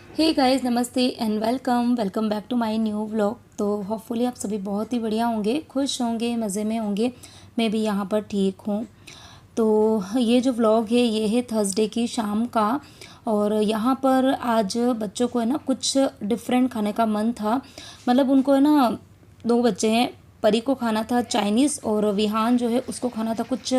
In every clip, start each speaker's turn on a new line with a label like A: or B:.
A: हे guys, नमस्ते and welcome welcome back to my new vlog. तो hopefully आप सभी बहुत ही बढ़िया होंगे, खुश होंगे, मज़े में होंगे। मैं भी यहाँ पर ठीक हूँ। तो ये जो व्लॉग है ये है थर्सडे की शाम का। और यहाँ पर आज बच्चों को है ना कुछ डिफरेंट खाने का मन था। मतलब उनको है ना, दो बच्चे हैं। परी को खाना था चाइनीज़ और विहान जो है उसको खाना था कुछ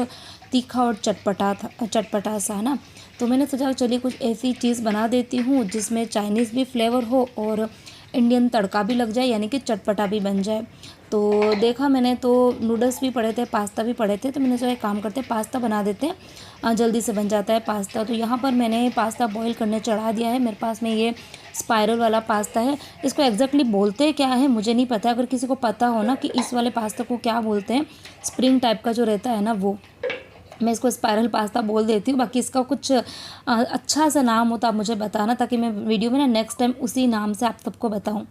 A: तीखा और चटपटा सा, है ना। तो मैंने सोचा चलिए कुछ ऐसी चीज़ बना देती हूँ जिसमें चाइनीज़ भी फ्लेवर हो और इंडियन तड़का भी लग जाए, यानी कि चटपटा भी बन जाए। तो देखा मैंने तो नूडल्स भी पड़े थे, पास्ता भी पड़े थे, तो मैंने सोचा एक काम करते हैं पास्ता बना देते हैं, जल्दी से बन जाता है पास्ता। तो यहाँ पर मैंने पास्ता बॉईल करने चढ़ा दिया है। मेरे पास में ये स्पाइरल वाला पास्ता है। इसको एग्जैक्टली बोलते क्या है मुझे नहीं पता। अगर किसी को पता हो ना कि इस वाले पास्ता को क्या बोलते हैं, स्प्रिंग टाइप का जो रहता है ना, वो मैं इसको स्पाइरल पास्ता बोल देती हूँ। बाकी इसका कुछ अच्छा सा नाम हो तो आप मुझे बताना, ताकि मैं वीडियो में ना नेक्स्ट टाइम उसी नाम से आप सबको बताऊँ।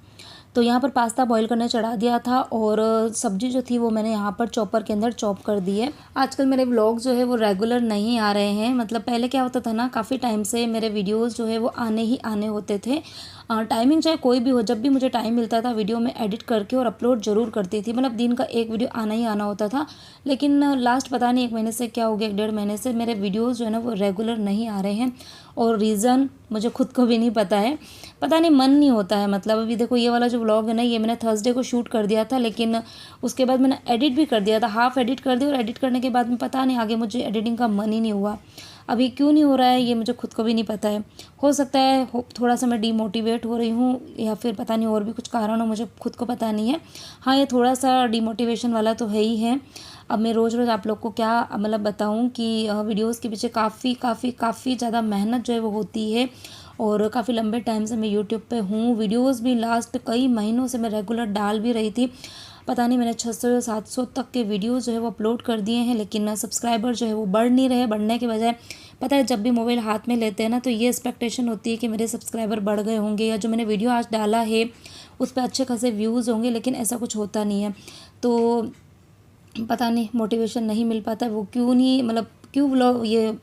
A: तो यहाँ पर पास्ता बॉईल करने चढ़ा दिया था और सब्जी जो थी वो मैंने यहाँ पर चॉपर के अंदर चॉप कर दी है। आजकल मेरे व्लॉग जो है वो रेगुलर नहीं आ रहे हैं। मतलब पहले क्या होता था ना, काफ़ी टाइम से मेरे वीडियोस जो है वो आने ही आने होते थे। टाइमिंग चाहे कोई भी हो, जब भी मुझे टाइम मिलता था वीडियो में एडिट करके और अपलोड ज़रूर करती थी। मतलब दिन का एक वीडियो आना ही आना होता था। लेकिन लास्ट पता नहीं 1 महीने से क्या हो गया, 1 डेढ़ महीने से मेरे वीडियोज़ जो है ना वो रेगुलर नहीं आ रहे हैं। और रीज़न मुझे खुद को भी नहीं पता है। पता नहीं, मन नहीं होता है। मतलब अभी देखो ये वाला जो व्लॉग है ना, ये मैंने थर्सडे को शूट कर दिया था, लेकिन उसके बाद मैंने एडिट भी कर दिया था, हाफ एडिट कर दिया। और एडिट करने के बाद में पता नहीं आगे मुझे एडिटिंग का मन ही नहीं हुआ। अभी क्यों नहीं हो रहा है ये मुझे खुद को भी नहीं पता है। हो सकता है थोड़ा सा मैं डीमोटिवेट हो रही हूँ, या फिर पता नहीं और भी कुछ कारण हो, मुझे खुद को पता नहीं है। हाँ, ये थोड़ा सा डीमोटिवेशन वाला तो है ही है। अब मैं रोज़ रोज़ आप लोग को क्या मतलब बताऊँ कि वीडियोज़ के पीछे काफ़ी ज़्यादा मेहनत जो है वो होती है। और काफ़ी लंबे टाइम से मैं यूट्यूब पे हूँ। वीडियोस भी लास्ट कई महीनों से मैं रेगुलर डाल भी रही थी। पता नहीं मैंने 600 या 700 तक के वीडियोस जो है वो अपलोड कर दिए हैं, लेकिन सब्सक्राइबर जो है वो बढ़ नहीं रहे। बढ़ने के बजाय पता है, जब भी मोबाइल हाथ में लेते हैं ना तो ये एक्सपेक्टेशन होती है कि मेरे सब्सक्राइबर बढ़ गए होंगे, या जो मैंने वीडियो आज डाला है उस पर अच्छे खासे व्यूज़ होंगे, लेकिन ऐसा कुछ होता नहीं है। तो पता नहीं मोटिवेशन नहीं मिल पाता, वो क्यों नहीं, मतलब क्यों व्लॉग ये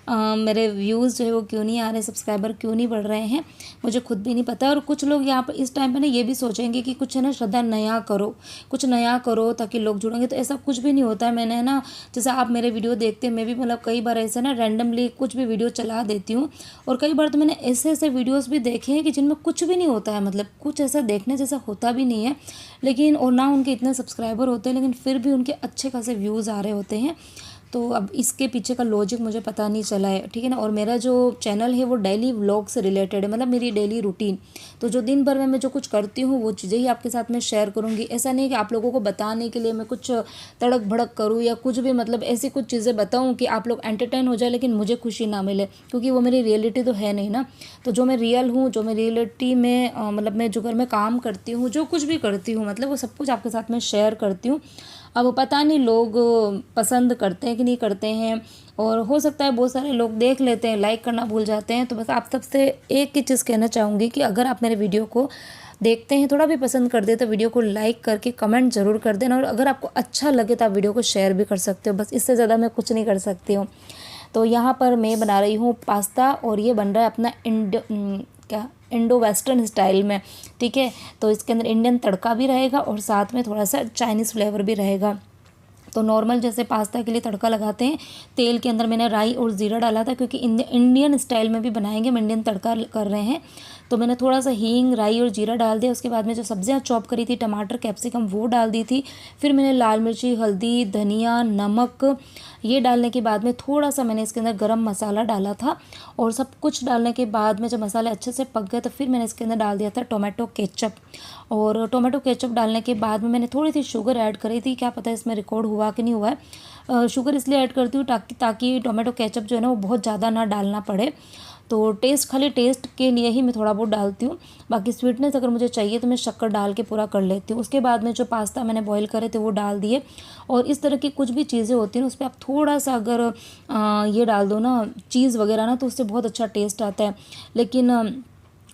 A: मेरे व्यूज़ जो है वो क्यों नहीं आ रहे, सब्सक्राइबर क्यों नहीं बढ़ रहे हैं, मुझे खुद भी नहीं पता। और कुछ लोग यहाँ पर इस टाइम पे ना ये भी सोचेंगे कि कुछ है ना श्रद्धा नया करो, कुछ नया करो ताकि लोग जुड़ेंगे। तो ऐसा कुछ भी नहीं होता है। मैंने ना, जैसे आप मेरे वीडियो देखते हैं, मैं भी मतलब कई बार ऐसे ना रैंडमली कुछ भी वीडियो चला देती हूँ। और कई बार तो मैंने ऐसे ऐसे वीडियोज़ भी देखे हैं कि जिनमें कुछ भी नहीं होता है, मतलब कुछ ऐसा देखने जैसा होता भी नहीं है, लेकिन और ना उनके इतने सब्सक्राइबर होते हैं, लेकिन फिर भी उनके अच्छे खासे व्यूज़ आ रहे होते हैं। तो अब इसके पीछे का लॉजिक मुझे पता नहीं चला है, ठीक है ना। और मेरा जो चैनल है वो डेली व्लॉग से रिलेटेड है, मतलब मेरी डेली रूटीन। तो जो दिन भर में मैं जो कुछ करती हूँ वो चीज़ें ही आपके साथ में शेयर करूँगी। ऐसा नहीं कि आप लोगों को बताने के लिए मैं कुछ तड़क भड़क करूँ या कुछ भी, मतलब ऐसी कुछ चीज़ें बताऊँ कि आप लोग एंटरटेन हो जाए लेकिन मुझे खुशी ना मिले, क्योंकि वो मेरी रियलिटी तो है नहीं ना। तो जो मैं रियल हूँ, जो मैं रियलिटी में मतलब मैं जो घर में काम करती हूँ, जो कुछ भी करती हूँ, मतलब वो सब कुछ आपके साथ में शेयर करती हूँ। अब पता नहीं लोग पसंद करते हैं कि नहीं करते हैं, और हो सकता है बहुत सारे लोग देख लेते हैं, लाइक करना भूल जाते हैं। तो बस आप सबसे एक ही चीज़ कहना चाहूँगी कि अगर आप मेरे वीडियो को देखते हैं, थोड़ा भी पसंद कर दे तो वीडियो को लाइक करके कमेंट ज़रूर कर देना। और अगर आपको अच्छा लगे तो आप वीडियो को शेयर भी कर सकते हो। बस इससे ज़्यादा मैं कुछ नहीं कर सकती हूँ। तो यहाँ पर मैं बना रही हूँ पास्ता, और ये बन रहा है अपना इंडो वेस्टर्न स्टाइल में, ठीक है। तो इसके अंदर इंडियन तड़का भी रहेगा और साथ में थोड़ा सा चाइनीज़ फ्लेवर भी रहेगा। तो नॉर्मल जैसे पास्ता के लिए तड़का लगाते हैं, तेल के अंदर मैंने राई और ज़ीरा डाला था, क्योंकि इंडियन स्टाइल में भी बनाएंगे, हम इंडियन तड़का कर रहे हैं। तो मैंने थोड़ा सा हींग, राई और जीरा डाल दिया। उसके बाद में जो सब्जियां चॉप करी थी, टमाटर, कैप्सिकम, वो डाल दी थी। फिर मैंने लाल मिर्ची, हल्दी, धनिया, नमक, ये डालने के बाद में थोड़ा सा मैंने इसके अंदर गरम मसाला डाला था। और सब कुछ डालने के बाद में जब मसाले अच्छे से पक गए तो फिर मैंने इसके अंदर डाल दिया था टोमेटो केचप। और टोमेटो केचप डालने के बाद में मैंने थोड़ी सी शुगर ऐड करी थी, क्या पता इसमें रिकॉर्ड हुआ कि नहीं हुआ है। शुगर इसलिए ऐड करती हूँ ताकि टोमेटो केचप जो है ना वो बहुत ज़्यादा ना डालना पड़े। तो टेस्ट, खाली टेस्ट के लिए ही मैं थोड़ा बहुत डालती हूँ। बाकी स्वीटनेस अगर मुझे चाहिए तो मैं शक्कर डाल के पूरा कर लेती हूँ। उसके बाद में जो पास्ता मैंने बॉईल करे थे वो डाल दिए। और इस तरह की कुछ भी चीज़ें होती हैं ना, उस पर आप थोड़ा सा अगर ये डाल दो ना, चीज़ वगैरह ना, तो उससे बहुत अच्छा टेस्ट आता है। लेकिन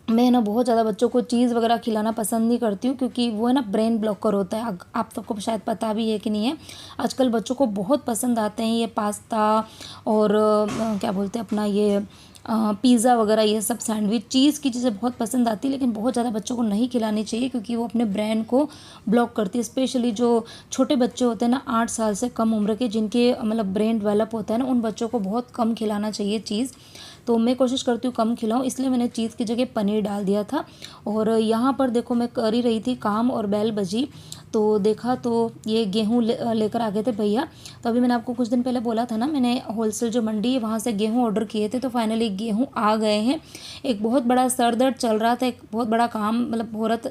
A: मैं ना बहुत ज़्यादा बच्चों को चीज़ वगैरह खिलाना पसंद नहीं करती हूँ, क्योंकि वो है ना ब्रेन ब्लॉकर होता है। आप सबको शायद पता भी है कि नहीं है। आजकल बच्चों को बहुत पसंद आते हैं ये पास्ता और क्या बोलते हैं अपना ये पिज़्ज़ा वगैरह, ये सब सैंडविच, चीज़ की चीज़ें बहुत पसंद आती है, लेकिन बहुत ज़्यादा बच्चों को नहीं खिलानी चाहिए क्योंकि वो अपने ब्रेन को ब्लॉक करती है। स्पेशली जो छोटे बच्चे होते हैं ना, 8 साल से कम उम्र के, जिनके मतलब ब्रेन डेवलप होता है ना, उन बच्चों को बहुत कम खिलाना चाहिए चीज़। तो मैं कोशिश करती हूँ कम खिलाऊँ, इसलिए मैंने चीज़ की जगह पनीर डाल दिया था। और यहाँ पर देखो मैं कर ही रही थी काम और बेल बजी, तो देखा तो ये गेहूँ लेकर आ गए थे भैया। तो अभी मैंने आपको कुछ दिन पहले बोला था ना, मैंने होलसेल जो मंडी है वहाँ से गेहूँ ऑर्डर किए थे, तो फाइनली गेहूँ आ गए हैं। एक बहुत बड़ा सर दर्द चल रहा था, एक बहुत बड़ा काम मतलब मुहूर्त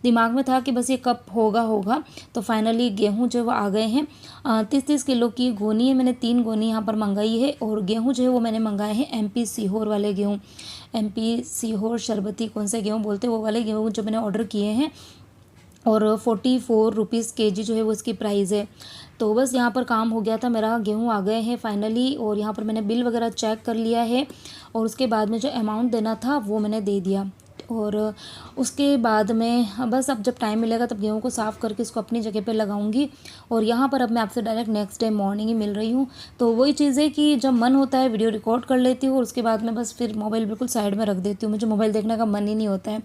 A: दिमाग में था कि बस ये कब होगा होगा। तो फाइनली गेहूँ जो वो आ गए हैं। 30-30 किलो की गोनी है, मैंने 3 गोनी यहाँ पर मंगाई है। और गेहूँ जो है वो मैंने मंगाए हैं MP सीहोर वाले गेहूँ, MP सीहोर शरबती कौन से गेहूँ बोलते हैं, वो वाले गेहूँ जो मैंने ऑर्डर किए हैं। और 44 रुपीज़ kg जो है वो इसकी प्राइस है। तो बस यहाँ पर काम हो गया था मेरा, गेहूँ आ गए हैं फाइनली। और यहाँ पर मैंने बिल वगैरह चेक कर लिया है, और उसके बाद में जो अमाउंट देना था वो मैंने दे दिया। और उसके बाद में बस अब जब टाइम मिलेगा तब गेहूँ को साफ़ करके इसको अपनी जगह पे लगाऊंगी। और यहाँ पर अब मैं आपसे डायरेक्ट नेक्स्ट डे मॉर्निंग ही मिल रही हूँ। तो वही चीज़ है कि जब मन होता है वीडियो रिकॉर्ड कर लेती हूँ, और उसके बाद में बस फिर मोबाइल बिल्कुल साइड में रख देती हूँ, मुझे मोबाइल देखने का मन ही नहीं होता है।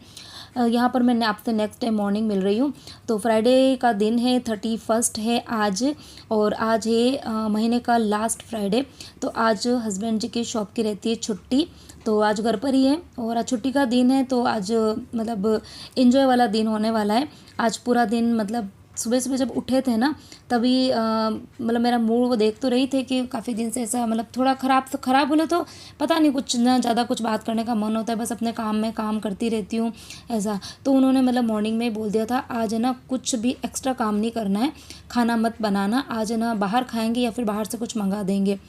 A: यहाँ पर मैं आपसे नेक्स्ट डे मॉर्निंग मिल रही हूँ। तो फ्राइडे का दिन है, 31 है आज, और आज है महीने का लास्ट फ्राइडे। तो आज हस्बैंड जी की शॉप की रहती है छुट्टी, तो आज घर पर ही है और आज छुट्टी का दिन है। तो आज मतलब एंजॉय वाला दिन होने वाला है। आज पूरा दिन मतलब सुबह सुबह जब उठे थे ना, तभी मतलब मेरा मूड वो देख तो रही थे कि काफ़ी दिन से ऐसा मतलब थोड़ा ख़राब बोले तो पता नहीं, कुछ ना ज़्यादा कुछ बात करने का मन होता है, बस अपने काम में काम करती रहती हूँ ऐसा। तो उन्होंने मतलब मॉर्निंग में ही बोल दिया था, आज है ना कुछ भी एक्स्ट्रा काम नहीं करना है, खाना मत बनाना, आज है ना बाहर खाएंगे या फिर बाहर से कुछ मंगा देंगे।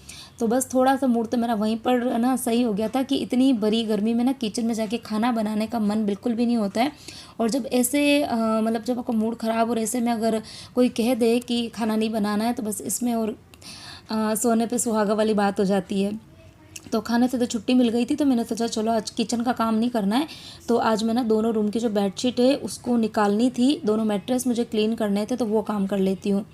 A: तो बस थोड़ा सा मूड तो मेरा वहीं पर ना सही हो गया था कि इतनी बड़ी गर्मी में ना किचन में जाके खाना बनाने का मन बिल्कुल भी नहीं होता है। और जब ऐसे मतलब जब आपका मूड ख़राब और ऐसे में अगर कोई कह दे कि खाना नहीं बनाना है, तो बस इसमें और सोने पे सुहागा वाली बात हो जाती है। तो खाने से तो छुट्टी मिल गई थी, तो मैंने सोचा चलो आज किचन का काम नहीं करना है। तो आज मैं ना दोनों रूम की जो बेडशीट है उसको निकालनी थी, दोनों मैट्रेस मुझे क्लीन करने थे, तो वो काम कर लेती हूँ।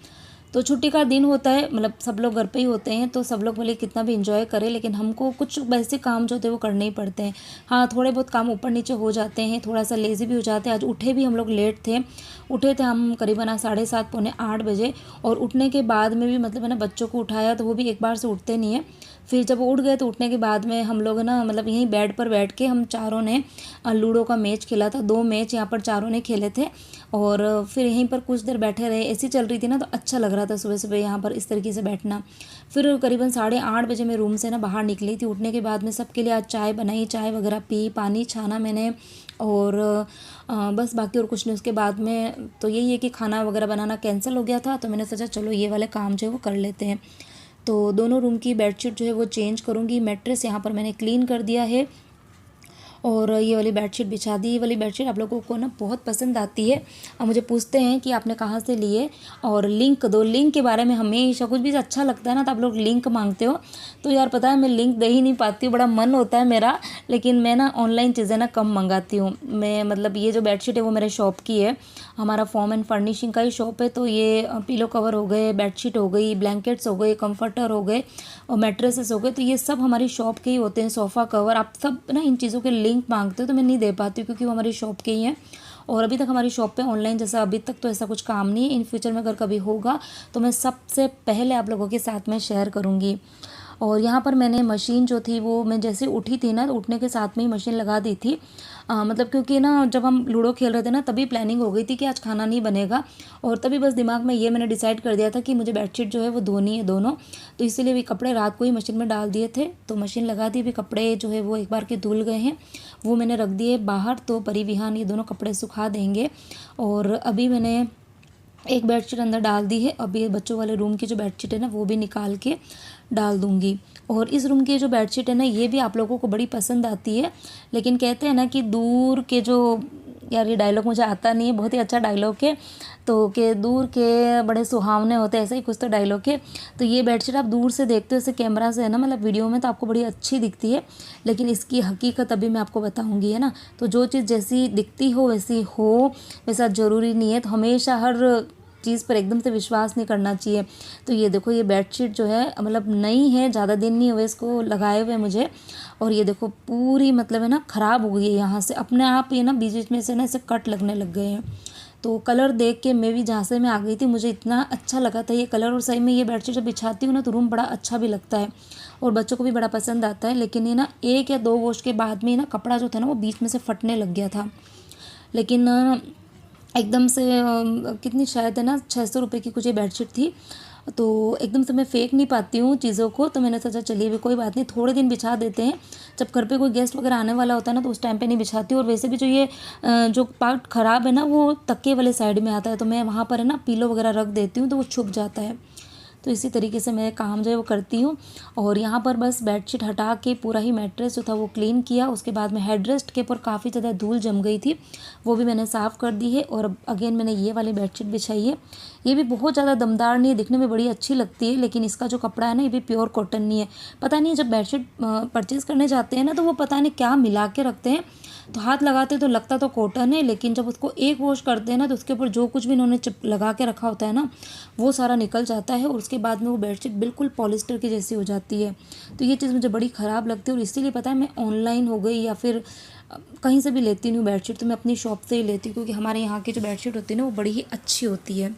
A: तो छुट्टी का दिन होता है, मतलब सब लोग घर पे ही होते हैं, तो सब लोग भले कितना भी इंजॉय करें, लेकिन हमको कुछ वैसे काम जो होते हैं वो करने ही पड़ते हैं। हाँ, थोड़े बहुत काम ऊपर नीचे हो जाते हैं, थोड़ा सा लेज़ी भी हो जाते हैं। आज उठे भी हम लोग लेट थे, उठे थे हम करीबन 7:30 पौने 8 बजे। और उठने के बाद में भी मतलब मैंने बच्चों को उठाया, तो वो भी एक बार से उठते नहीं है। फिर जब वो उठ गए तो उठने के बाद में हम लोग ना मतलब यहीं बेड पर बैठ के हम चारों ने लूडो का मैच खेला था, 2 मैच यहाँ पर चारों ने खेले थे। और फिर यहीं पर कुछ देर बैठे रहे, ऐसी चल रही थी ना, तो अच्छा लग रहा था सुबह सुबह यहाँ पर इस तरीके से बैठना। फिर करीबन 8:30 बजे मैं रूम से ना बाहर निकली थी। उठने के बाद में सबके लिए आज चाय बनाई, चाय वगैरह पी, पानी छाना मैंने, और बस बाकी और कुछ नहीं। उसके बाद में तो यही है कि खाना वगैरह बनाना कैंसिल हो गया था, तो मैंने सोचा चलो ये वाले काम जो है वो कर लेते हैं। तो दोनों रूम की बेडशीट जो है वो चेंज करूँगी। मैट्रेस यहाँ पर मैंने क्लीन कर दिया है, और ये वाली बेडशीट बिछा दी। ये वाली बेडशीट आप लोगों को ना बहुत पसंद आती है, और मुझे पूछते हैं कि आपने कहाँ से लिए, और लिंक दो। लिंक के बारे में हमेशा कुछ भी अच्छा लगता है ना तो आप लोग लिंक मांगते हो। तो यार पता है मैं लिंक दे ही नहीं पाती हूँ, बड़ा मन होता है मेरा, लेकिन मैं ना ऑनलाइन चीज़ें ना कम मंगाती हूँ। मैं मतलब ये जो बेडशीट है वो मेरे शॉप की है, हमारा फॉर्म एंड फर्निशिंग का ही शॉप है। तो ये पिलो कवर हो गए, बेडशीट हो गई, ब्लैंकेट्स हो गए, कंफर्टर हो गए, और मैट्रेसेस हो गए, तो ये सब हमारी शॉप के ही होते हैं। सोफ़ा कवर, आप सब ना इन चीज़ों के लिंक मांगते हो तो मैं नहीं दे पाती हूँ क्योंकि वो हमारी शॉप के ही हैं। और अभी तक हमारी शॉप पे ऑनलाइन जैसा अभी तक तो ऐसा कुछ काम नहीं है। इन फ्यूचर में अगर कभी होगा तो मैं सबसे पहले आप लोगों के साथ में शेयर करूँगी। और यहाँ पर मैंने मशीन जो थी वो मैं जैसे उठी थी ना, तो उठने के साथ में ही मशीन लगा दी थी। मतलब क्योंकि ना जब हम लूडो खेल रहे थे ना तभी प्लानिंग हो गई थी कि आज खाना नहीं बनेगा, और तभी बस दिमाग में ये मैंने डिसाइड कर दिया था कि मुझे बेडशीट जो है वो धोनी है दोनों। तो इसीलिए भी कपड़े रात को ही मशीन में डाल दिए थे, तो मशीन लगा दी। भी कपड़े जो है वो एक बार के धुल गए हैं, वो मैंने रख दिए बाहर, तो परी विहान ये दोनों कपड़े सुखा देंगे। और अभी मैंने एक बेडशीट अंदर डाल दी है, अभी बच्चों वाले रूम की जो बेडशीट है ना वो भी निकाल के डाल दूँगी। और इस रूम की जो बेडशीट है ना ये भी आप लोगों को बड़ी पसंद आती है, लेकिन कहते हैं ना कि दूर के जो, यार ये डायलॉग मुझे आता नहीं है, बहुत ही अच्छा डायलॉग है, तो कि दूर के बड़े सुहावने होते हैं, ऐसा ही कुछ तो डायलॉग है। तो ये बेडशीट आप दूर से देखते हो ऐसे कैमरा से है ना, मतलब वीडियो में तो आपको बड़ी अच्छी दिखती है, लेकिन इसकी हकीकत अभी मैं आपको बताऊंगी है ना। तो जो चीज़ जैसी दिखती हो वैसी हो, वैसा ज़रूरी नहीं है। तो हमेशा हर चीज़ पर एकदम से विश्वास नहीं करना चाहिए। तो ये देखो, ये बेडशीट जो है मतलब नई है, ज़्यादा दिन नहीं हुए इसको लगाए हुए मुझे, और ये देखो पूरी मतलब है ना ख़राब हो गई है यहाँ से, अपने आप ये ना बीच बीच में से ना ऐसे कट लगने लग गए हैं। तो कलर देख के मैं भी जहाँ से मैं आ गई थी, मुझे इतना अच्छा लगा था ये कलर, और सही में ये बेडशीट जब बिछाती हूँ ना तो रूम बड़ा अच्छा भी लगता है और बच्चों को भी बड़ा पसंद आता है। लेकिन ये ना 1 या 2 वॉश के बाद में ना कपड़ा जो था ना वो बीच में से फटने लग गया था। लेकिन एकदम से कितनी शायद है ना 600 रुपये की कुछ ये बेडशीट थी, तो एकदम से मैं फेंक नहीं पाती हूँ चीज़ों को, तो मैंने सोचा चलिए भी कोई बात नहीं, थोड़े दिन बिछा देते हैं, जब घर पे कोई गेस्ट वगैरह आने वाला होता है ना तो उस टाइम पे नहीं बिछाती हूँ। और वैसे भी जो ये जो पार्ट ख़राब है ना वो तकिए वाले साइड में आता है, तो मैं वहाँ पर है ना पिलो वगैरह रख देती हूँ तो वो छुप जाता है। तो इसी तरीके से मैं काम जो है वो करती हूँ। और यहाँ पर बस बेडशीट हटा के पूरा ही मैट्रेस जो था वो क्लीन किया, उसके बाद में हेडरेस्ट के ऊपर काफ़ी ज़्यादा धूल जम गई थी, वो भी मैंने साफ़ कर दी है। और अब अगेन मैंने ये वाली बेडशीट बिछाई है, ये भी बहुत ज़्यादा दमदार नहीं है, दिखने में बड़ी अच्छी लगती है, लेकिन इसका जो कपड़ा है ना ये भी प्योर कॉटन नहीं है। पता नहीं जब बेडशीट परचेज़ करने जाते हैं ना तो वो पता नहीं क्या मिला के रखते हैं, तो हाथ लगाते तो लगता तो कॉटन है, लेकिन जब उसको एक वॉश करते हैं ना तो उसके ऊपर जो कुछ भी इन्होंने चिप लगा के रखा होता है ना वो सारा निकल जाता है, और उसके बाद में वो बेडशीट बिल्कुल पॉलिस्टर की जैसी हो जाती है। तो ये चीज़ मुझे बड़ी ख़राब लगती है, और इसीलिए पता है मैं ऑनलाइन हो गई या फिर कहीं से भी लेती नहीं हूँ बेडशीट, तो मैं अपनी शॉप से ही लेती हूँ, क्योंकि हमारे यहाँ की जो बेडशीट होती है ना वो बड़ी ही अच्छी होती है।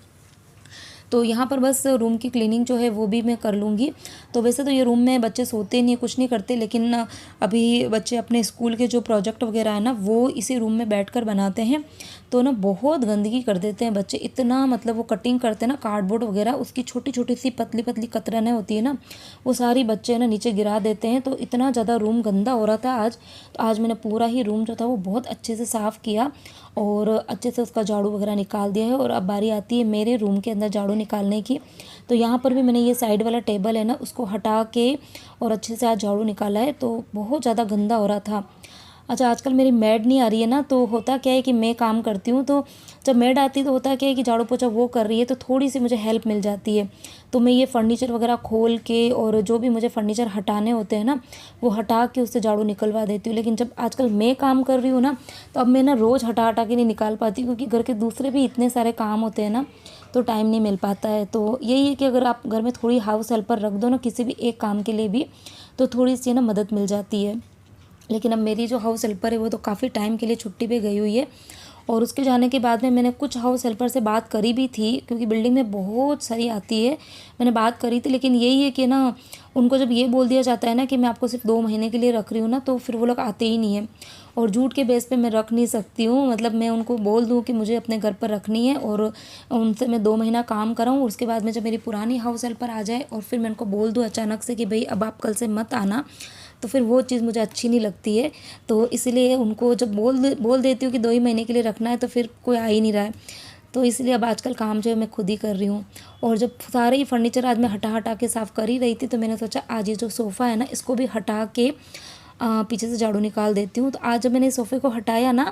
A: तो यहाँ पर बस रूम की क्लीनिंग जो है वो भी मैं कर लूँगी। तो वैसे तो ये रूम में बच्चे सोते नहीं, कुछ नहीं करते, लेकिन अभी बच्चे अपने स्कूल के जो प्रोजेक्ट वगैरह है ना वो इसी रूम में बैठकर बनाते हैं, तो ना बहुत गंदगी कर देते हैं बच्चे, इतना मतलब वो कटिंग करते हैं ना कार्डबोर्ड वगैरह, उसकी छोटी छोटी सी पतली पतली कतरनें होती है ना वो सारी बच्चे ना नीचे गिरा देते हैं। तो इतना ज़्यादा रूम गंदा हो रहा था आज, तो आज मैंने पूरा ही रूम जो था वो बहुत अच्छे से साफ़ किया और अच्छे से उसका झाड़ू वगैरह निकाल दिया है। और अब बारी आती है मेरे रूम के अंदर झाड़ू निकालने की। तो यहाँ पर भी मैंने ये साइड वाला टेबल है ना उसको हटा के और अच्छे से आज झाड़ू निकाला है, तो बहुत ज़्यादा गंदा हो रहा था। अच्छा, आजकल मेरी मेड नहीं आ रही है ना, तो होता क्या है कि मैं काम करती हूँ, तो जब मेड आती है तो होता क्या है कि झाड़ू पोछा वो कर रही है तो थोड़ी सी मुझे हेल्प मिल जाती है। तो मैं ये फर्नीचर वगैरह खोल के और जो भी मुझे फर्नीचर हटाने होते हैं ना वो हटा के उससे झाड़ू निकलवा देती हूँ। लेकिन जब आजकल मैं काम कर रही हूँ ना तो अब मैं ना रोज़ हटा हटा के नहीं निकाल पाती, क्योंकि घर के दूसरे भी इतने सारे काम होते हैं ना तो टाइम नहीं मिल पाता है। तो यही है कि अगर आप घर में थोड़ी हाउस हेल्पर रख दो ना किसी भी एक काम के लिए भी, तो थोड़ी सी ना मदद मिल जाती है। लेकिन अब मेरी जो हाउस हेल्पर है वो तो काफ़ी टाइम के लिए छुट्टी पे गई हुई है, और उसके जाने के बाद में मैंने कुछ हाउस हेल्पर से बात करी भी थी, क्योंकि बिल्डिंग में बहुत सारी आती है, मैंने बात करी थी। लेकिन यही है कि ना उनको जब ये बोल दिया जाता है ना कि मैं आपको सिर्फ 2 महीने के लिए रख रही हूँ ना, तो फिर वो लोग आते ही नहीं है, और झूठ के बेस पे मैं रख नहीं सकती हूँ। मतलब मैं उनको बोल दूँ कि मुझे अपने घर पर रखनी है और उनसे मैं 2 महीना काम कराऊँ, उसके बाद में जब मेरी पुरानी हाउस हेल्पर आ जाए और फिर मैं उनको बोल दूँ अचानक से कि भाई अब आप कल से मत आना, तो फिर वो चीज़ मुझे अच्छी नहीं लगती है। तो इसलिए उनको जब बोल देती हूँ कि 2 ही महीने के लिए रखना है, तो फिर कोई आ ही नहीं रहा है। तो इसलिए अब आजकल काम जो है मैं खुद ही कर रही हूँ। और जब सारे ही फर्नीचर आज मैं हटा हटा के साफ़ कर ही रही थी, तो मैंने सोचा आज ये जो सोफ़ा है ना इसको भी हटा के पीछे से झाड़ू निकाल देती हूँ। तो आज जब मैंने सोफ़े को हटाया ना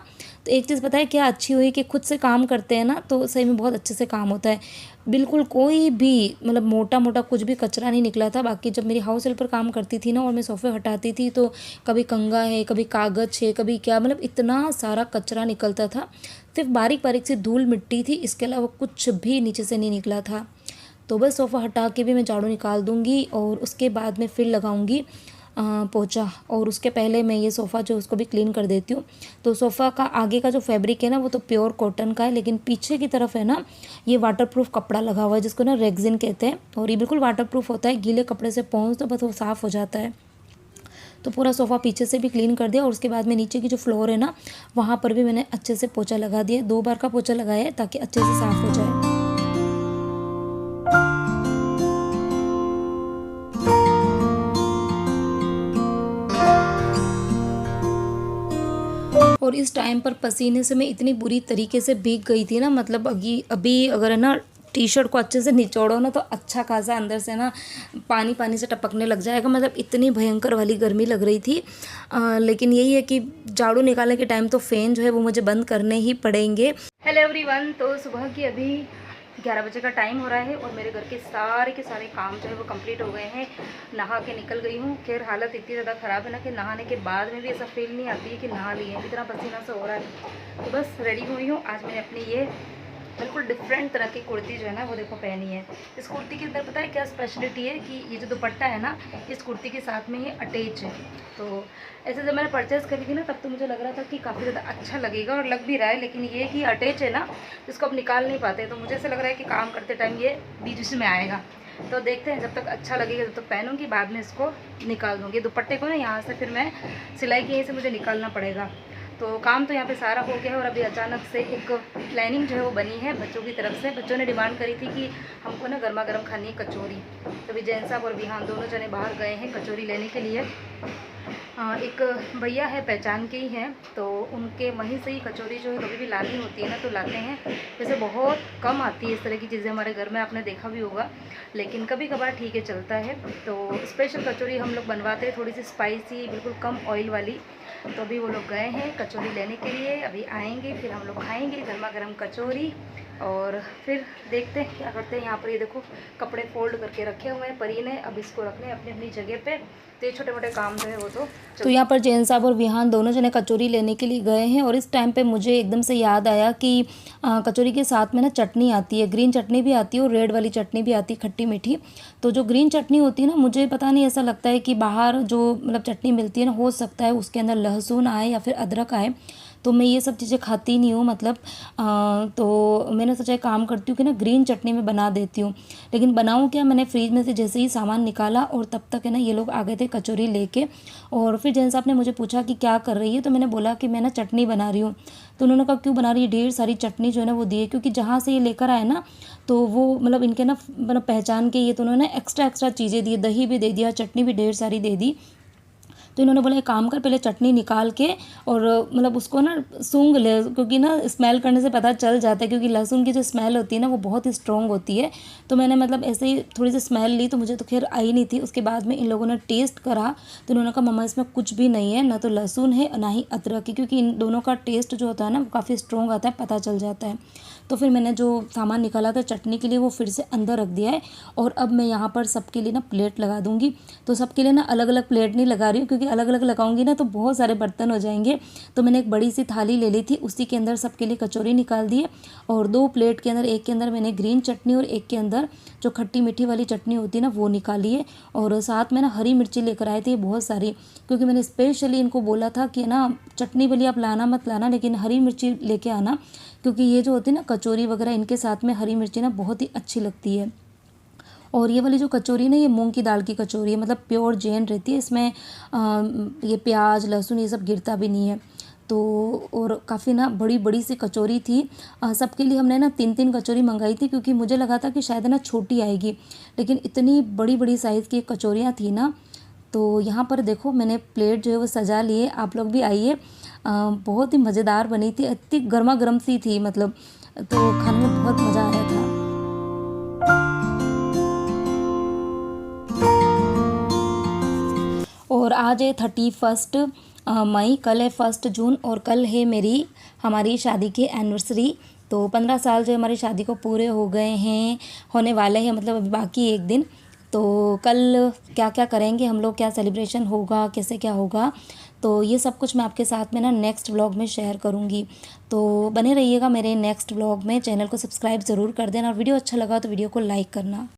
A: तो एक चीज़ पता है क्या अच्छी हुई कि खुद से काम करते हैं ना तो सही में बहुत अच्छे से काम होता है। बिल्कुल कोई भी मतलब मोटा मोटा कुछ भी कचरा नहीं निकला था। बाकी जब मेरी हाउस हेल्पर काम करती थी ना और मैं सोफ़े हटाती थी तो कभी कंघा है, कभी कागज़ है, कभी क्या, मतलब इतना सारा कचरा निकलता था। सिर्फ बारीक बारीक सी धूल मिट्टी थी, इसके अलावा कुछ भी नीचे से नहीं निकला था। तो बस सोफ़ा हटा के भी मैं झाड़ू निकाल दूँगी और उसके बाद में फिर लगाऊँगी पोंछा, और उसके पहले मैं ये सोफ़ा जो उसको भी क्लीन कर देती हूँ। तो सोफ़ा का आगे का जो फैब्रिक है ना वो तो प्योर कॉटन का है, लेकिन पीछे की तरफ है ना ये वाटरप्रूफ कपड़ा लगा हुआ है जिसको ना रेक्सिन कहते हैं, और ये बिल्कुल वाटरप्रूफ होता है, गीले कपड़े से पोंछ दो बस वो साफ़ हो जाता है। तो पूरा सोफ़ा पीछे से भी क्लीन कर दिया, और उसके बाद में नीचे की जो फ्लोर है ना वहाँ पर भी मैंने अच्छे से पोंछा लगा दिया। 2 बार का पोंछा लगाया है ताकि अच्छे से साफ़ हो जाए। और इस टाइम पर पसीने से मैं इतनी बुरी तरीके से भीग गई थी ना, मतलब अभी अभी अगर है ना टी शर्ट को अच्छे से निचोड़ो ना तो अच्छा खासा अंदर से ना पानी पानी से टपकने लग जाएगा, मतलब इतनी भयंकर वाली गर्मी लग रही थी। लेकिन यही है कि झाड़ू निकालने के टाइम तो फ़ैन जो है वो मुझे बंद करने ही पड़ेंगे। हेलो एवरीवन, तो सुबह की अभी 11 बजे का टाइम हो रहा है और मेरे घर के सारे काम जो है वो कंप्लीट हो गए हैं। नहा के निकल गई हूँ। खैर हालत इतनी ज़्यादा ख़राब है ना कि नहाने के बाद में भी ऐसा फील नहीं आती है कि नहा लिए हैं, इतना पसीना सा हो रहा है। तो बस रेडी हुई हूँ। आज मैंने अपनी ये बिल्कुल डिफरेंट तरह की कुर्ती जो है ना वो देखो पहनी है। इस कुर्ती के अंदर पता है क्या स्पेशलिटी है कि ये जो दुपट्टा है ना इस कुर्ती के साथ में ही अटैच है। तो ऐसे जब मैंने परचेज़ करी थी ना तब तो मुझे लग रहा था कि काफ़ी ज़्यादा अच्छा लगेगा और लग भी रहा है, लेकिन ये कि अटैच है ना इसको अब निकाल नहीं पाते, तो मुझे ऐसा लग रहा है कि काम करते टाइम ये बीच बीच में आएगा। तो देखते हैं, जब तक अच्छा लगेगा जब तक पहनूंगी, बाद में इसको निकाल दूँगी। दुपट्टे को ना यहाँ से फिर मैं सिलाई की यहीं से मुझे निकालना पड़ेगा। तो काम तो यहाँ पे सारा हो गया है और अभी अचानक से एक प्लानिंग जो है वो बनी है बच्चों की तरफ से। बच्चों ने डिमांड करी थी कि हमको ना गर्मा गर्म खानी है कचौरी। तो अभी जैन साहब और विहान दोनों जने बाहर गए हैं कचौरी लेने के लिए। एक भैया है पहचान के ही हैं, तो उनके वहीं से ही कचौरी जो है कभी भी लानी होती है ना तो लाते हैं। वैसे बहुत कम आती है इस तरह की चीज़ें हमारे घर में, आपने देखा भी होगा, लेकिन कभी कभार ठीक है चलता है। तो स्पेशल कचौरी हम लोग बनवाते हैं, थोड़ी सी स्पाइसी, बिल्कुल कम ऑयल वाली। तो अभी वो लोग गए हैं कचौरी लेने के लिए, अभी आएंगे फिर हम लोग खाएंगे गर्मा गर्म कचौरी और फिर देखते हैं क्या करते हैं। यहाँ पर ये देखो कपड़े फोल्ड करके रखे हुए हैं परी ने, अब इसको रखने हैं अपनी अपनी जगह पे। तो ये छोटे मोटे काम जो है वो तो यहाँ पर जैन साहब और विहान दोनों जने कचौरी लेने के लिए गए हैं। और इस टाइम पे मुझे एकदम से याद आया कि कचौरी के साथ में ना चटनी आती है, ग्रीन चटनी भी आती है और रेड वाली चटनी भी आती है, खट्टी मीठी। तो जो ग्रीन चटनी होती है ना, मुझे पता नहीं ऐसा लगता है कि बाहर जो मतलब चटनी मिलती है ना, हो सकता है उसके अंदर लहसुन आए या फिर अदरक आए, तो मैं ये सब चीज़ें खाती नहीं हूँ मतलब। तो मैंने सोचा एक काम करती हूँ कि ना ग्रीन चटनी में बना देती हूँ। लेकिन बनाऊँ क्या, मैंने फ्रिज में से जैसे ही सामान निकाला और तब तक है ना ये लोग आ गए थे कचौरी लेके। और फिर जैन साहब ने मुझे पूछा कि क्या कर रही है, तो मैंने बोला कि मैं ना चटनी बना रही हूँ। तो उन्होंने कहा क्यों बना रही है, ढेर सारी चटनी जो है ना वो दी है, क्योंकि जहाँ से ये लेकर आए ना तो वो मतलब इनके ना मतलब पहचान के ये, तो उन्होंने एक्स्ट्रा चीज़ें दी, दही भी दे दिया, चटनी भी ढेर सारी दे दी। तो इन्होंने बोला एक काम कर, पहले चटनी निकाल के और मतलब उसको ना सूंघ ले, क्योंकि ना स्मेल करने से पता चल जाता है, क्योंकि लहसुन की जो स्मेल होती है ना वो बहुत ही स्ट्रॉन्ग होती है। तो मैंने मतलब ऐसे ही थोड़ी सी स्मेल ली, तो मुझे तो खैर आई नहीं थी। उसके बाद में इन लोगों ने टेस्ट करा तो उन्होंने कहा मम्मा इसमें कुछ भी नहीं है, ना तो लहसुन है ना ही अदरक है, क्योंकि इन दोनों का टेस्ट जो होता है ना वो काफ़ी स्ट्रॉन्ग आता है, पता चल जाता है। तो फिर मैंने जो सामान निकाला था चटनी के लिए वो फिर से अंदर रख दिया है। और अब मैं यहाँ पर सबके लिए ना प्लेट लगा दूँगी। तो सबके लिए ना अलग अलग प्लेट नहीं लगा रही हूँ, क्योंकि अलग अलग लगाऊंगी ना तो बहुत सारे बर्तन हो जाएंगे। तो मैंने एक बड़ी सी थाली ले ली थी, उसी के अंदर सबके लिए कचौरी निकाल दी है। और 2 प्लेट के अंदर, एक के अंदर मैंने ग्रीन चटनी और एक के अंदर जो खट्टी मीठी वाली चटनी होती है ना वो निकाली है। और साथ में ना हरी मिर्ची लेकर आए थे बहुत सारी, क्योंकि मैंने स्पेशली इनको बोला था कि ना चटनी वाली आप लाना मत लाना, लेकिन हरी मिर्ची लेके आना, क्योंकि ये जो होती है ना कचौरी वगैरह इनके साथ में हरी मिर्ची ना बहुत ही अच्छी लगती है। और ये वाली जो कचौरी ना ये मूंग की दाल की कचौरी है, मतलब प्योर जैन रहती है, इसमें ये प्याज लहसुन ये सब गिरता भी नहीं है। तो और काफ़ी ना बड़ी बड़ी सी कचौरी थी। सबके लिए हमने ना 3-3 कचौरी मंगाई थी, क्योंकि मुझे लगा था कि शायद ना छोटी आएगी, लेकिन इतनी बड़ी बड़ी साइज़ की कचौरियाँ थी ना। तो यहाँ पर देखो मैंने प्लेट जो है वो सजा लिए, आप लोग भी आइए। बहुत ही मज़ेदार बनी थी, इतनी गर्मा गर्म सी थी मतलब, तो खाने में बहुत मज़ा आया था। और आज है 31 मई, कल है 1 जून और कल है हमारी शादी की एनिवर्सरी। तो 15 साल जो हमारी शादी को पूरे हो गए हैं, होने वाले हैं, मतलब अभी बाकी एक दिन। तो कल क्या क्या करेंगे हम लोग, क्या सेलिब्रेशन होगा, कैसे क्या होगा, तो ये सब कुछ मैं आपके साथ में ना नेक्स्ट व्लॉग में शेयर करूँगी। तो बने रहिएगा मेरे नेक्स्ट व्लॉग में। चैनल को सब्सक्राइब ज़रूर कर देना और वीडियो अच्छा लगा तो वीडियो को लाइक करना।